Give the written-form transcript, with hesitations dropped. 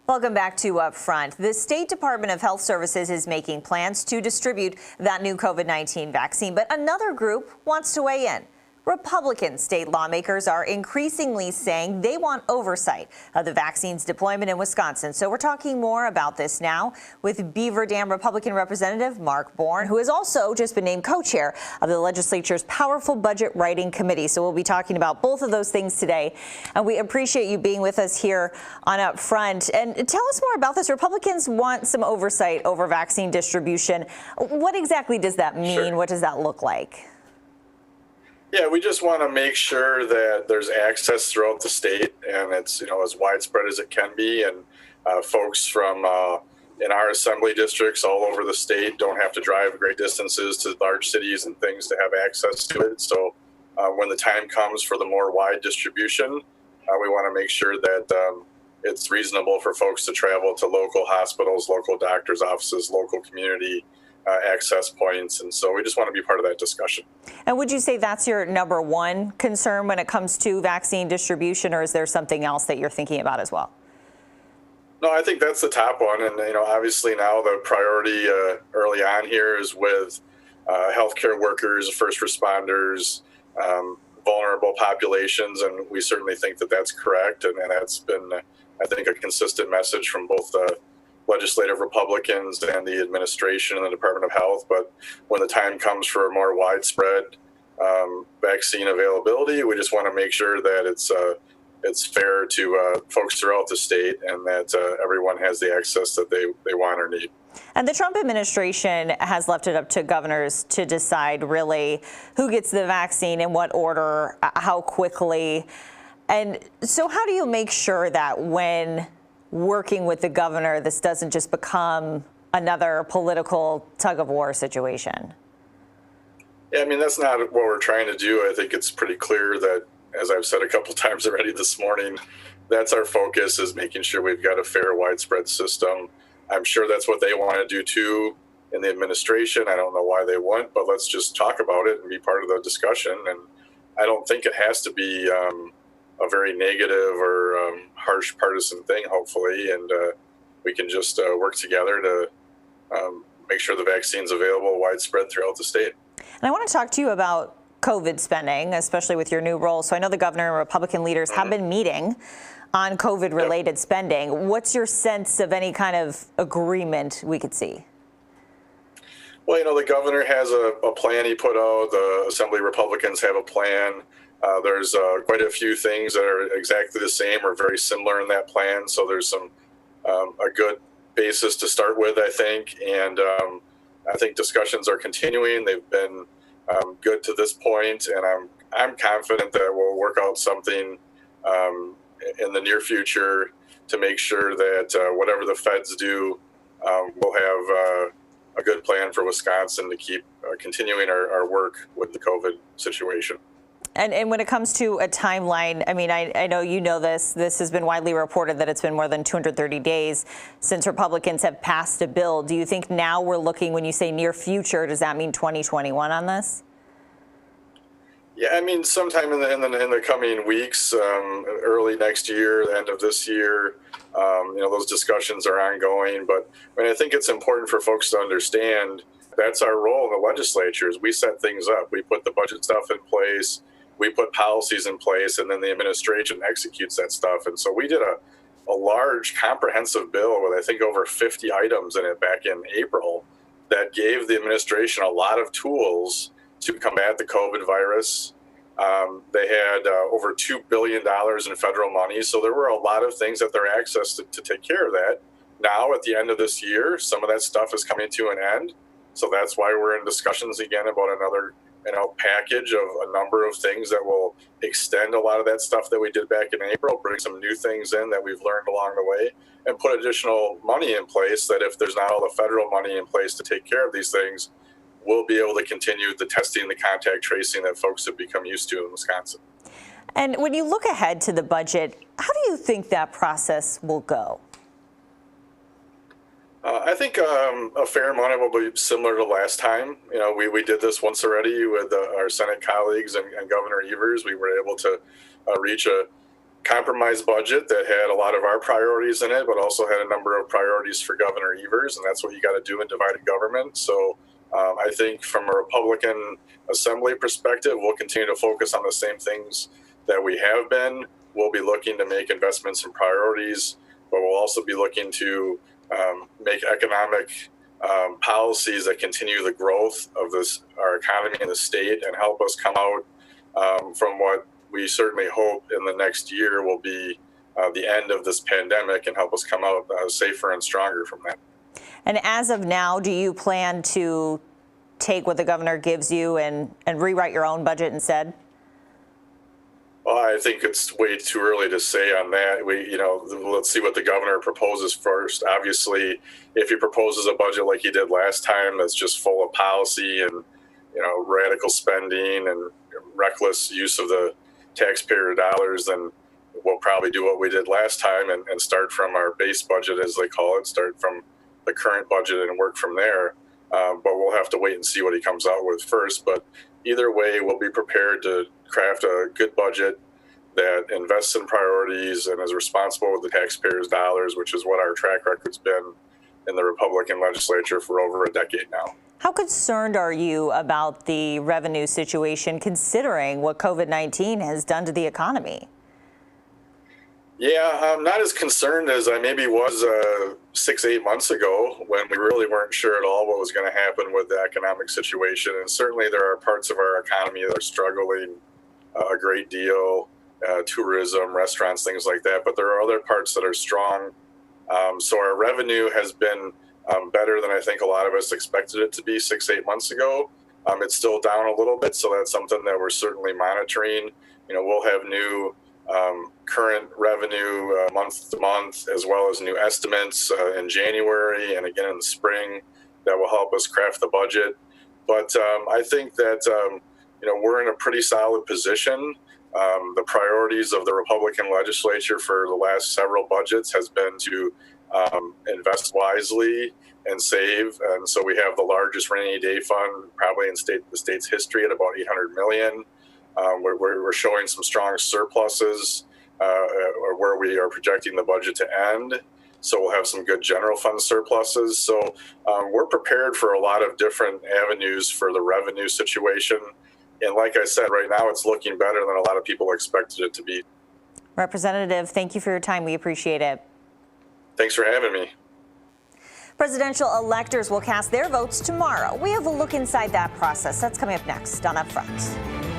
Welcome back to Up Front. The State Department of Health Services is making plans to distribute that new COVID-19 vaccine, but another group wants to weigh in. Republican state lawmakers are increasingly saying they want oversight of the vaccine's deployment in Wisconsin. So we're talking more about this now with Beaver Dam Republican Representative Mark Bourne, who has also just been named co-chair of the legislature's powerful budget writing committee. So we'll be talking about both of those things today. And we appreciate you being with us here on Up Front. And tell us more about this. Republicans want some oversight over vaccine distribution. What exactly does that mean? Sure. What does that look like? Yeah, we just want to make sure that there's access throughout the state, and it's as widespread as it can be. And folks from in our assembly districts all over the state don't have to drive great distances to large cities and things to have access to it. So when the time comes for the more wide distribution, we want to make sure that it's reasonable for folks to travel to local hospitals, local doctors' offices, local community access points. And so we just want to be part of that discussion. And would you say that's your number one concern when it comes to vaccine distribution, or is there something else that you're thinking about as well? No, I think that's the top one. And, obviously now the priority early on here is with healthcare workers, first responders, vulnerable populations. And we certainly think that that's correct. And that's been, I think, a consistent message from both the legislative Republicans and the administration and the Department of Health. But when the time comes for more widespread vaccine availability, we just want to make sure that it's fair to folks throughout the state and that everyone has the access that they want or need. And the Trump administration has left it up to governors to decide really who gets the vaccine, in what order, how quickly. And so how do you make sure that when working with the governor, this doesn't just become another political tug-of-war situation? Yeah, that's not what we're trying to do. I think it's pretty clear that, as I've said a couple times already this morning, that's our focus, is making sure we've got a fair, widespread system. I'm sure that's what they want to do too in the administration. I don't know why they wouldn't, but let's just talk about it and be part of the discussion. And I don't think it has to be a very negative or harsh partisan thing, hopefully, and we can just work together to make sure the vaccine's available widespread throughout the state. And I want to talk to you about COVID spending, especially with your new role. So I know the governor and Republican leaders have been meeting on COVID-related spending. What's your sense of any kind of agreement we could see? Well, the governor has a plan he put out. The Assembly Republicans have a plan. There's quite a few things that are exactly the same or very similar in that plan. So there's some a good basis to start with, I think. And I think discussions are continuing. They've been good to this point, and I'm confident that we'll work out something in the near future to make sure that whatever the feds do, we'll have a good plan for Wisconsin to keep continuing our work with the COVID situation. And when it comes to a timeline, I know you know this has been widely reported that it's been more than 230 days since Republicans have passed a bill. Do you think now we're looking, when you say near future, does that mean 2021 on this? Yeah, sometime in the coming weeks, early next year, the end of this year, those discussions are ongoing. But I think it's important for folks to understand that's our role in the legislatures. We set things up. We put the budget stuff in place. We put policies in place, and then the administration executes that stuff. And so we did a large comprehensive bill with, I think, over 50 items in it back in April that gave the administration a lot of tools to combat the COVID virus. They had over $2 billion in federal money. So there were a lot of things at their access to take care of that. Now, at the end of this year, some of that stuff is coming to an end. So that's why we're in discussions again about another package of a number of things that will extend a lot of that stuff that we did back in April, bring some new things in that we've learned along the way, and put additional money in place that if there's not all the federal money in place to take care of these things, we'll be able to continue the testing, the contact tracing that folks have become used to in Wisconsin. And when you look ahead to the budget, how do you think that process will go? I think a fair amount of it will be similar to last time. We did this once already with our Senate colleagues and Governor Evers. We were able to reach a compromise budget that had a lot of our priorities in it, but also had a number of priorities for Governor Evers, and that's what you got to do in divided government. So I think from a Republican Assembly perspective, we'll continue to focus on the same things that we have been. We'll be looking to make investments in priorities, but we'll also be looking to make economic policies that continue the growth of our economy in the state and help us come out from what we certainly hope in the next year will be the end of this pandemic and help us come out safer and stronger from that. And as of now, do you plan to take what the governor gives you and rewrite your own budget instead? Well, I think it's way too early to say on that. Let's see what the governor proposes first. Obviously, if he proposes a budget like he did last time, that's just full of policy and, radical spending and reckless use of the taxpayer dollars, then we'll probably do what we did last time and start from our base budget, as they call it, start from the current budget and work from there. But we'll have to wait and see what he comes out with first. But either way, we'll be prepared to craft a good budget that invests in priorities and is responsible with the taxpayers' dollars, which is what our track record's been in the Republican legislature for over a decade now. How concerned are you about the revenue situation, considering what COVID-19 has done to the economy? Yeah, I'm not as concerned as I maybe was 6-8 months ago, when we really weren't sure at all what was going to happen with the economic situation. And certainly there are parts of our economy that are struggling a great deal, tourism, restaurants, things like that. But there are other parts that are strong. So our revenue has been better than I think a lot of us expected it to be 6-8 months ago. It's still down a little bit, so that's something that we're certainly monitoring. We'll have new current revenue month to month, as well as new estimates in January and again in the spring that will help us craft the budget. But I think that we're in a pretty solid position. The priorities of the Republican legislature for the last several budgets has been to invest wisely and save. And so we have the largest rainy day fund probably in the state's history at about $800 million. We're showing some strong surpluses where we are projecting the budget to end. So we'll have some good general fund surpluses. So we're prepared for a lot of different avenues for the revenue situation. And like I said, right now it's looking better than a lot of people expected it to be. Representative, thank you for your time. We appreciate it. Thanks for having me. Presidential electors will cast their votes tomorrow. We have a look inside that process. That's coming up next on Upfront.